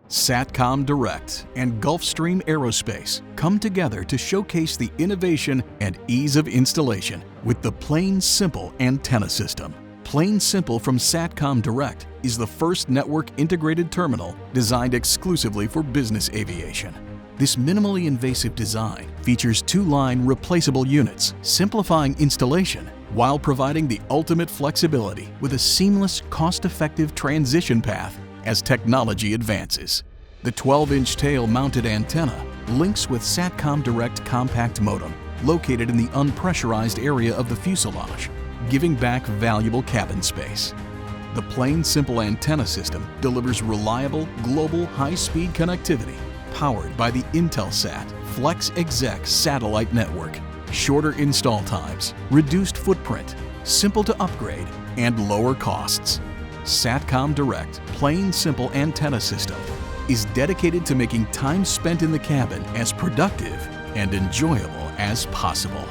Satcom Direct and Gulfstream Aerospace come together to showcase the innovation and ease of installation with the Plain Simple Antenna System. Plain Simple from Satcom Direct is the first network integrated terminal designed exclusively for business aviation. This minimally invasive design features two-line replaceable units, simplifying installation while providing the ultimate flexibility with a seamless, cost-effective transition path as technology advances. The 12-inch tail-mounted antenna links with Satcom Direct compact modem located in the unpressurized area of the fuselage, giving back valuable cabin space. The Plain Simple Antenna System delivers reliable, global, high-speed connectivity powered by the Intelsat Flex Exec satellite network. Shorter install times, reduced footprint, simple to upgrade, and lower costs. Satcom Direct Plain Simple Antenna System is dedicated to making time spent in the cabin as productive and enjoyable as possible.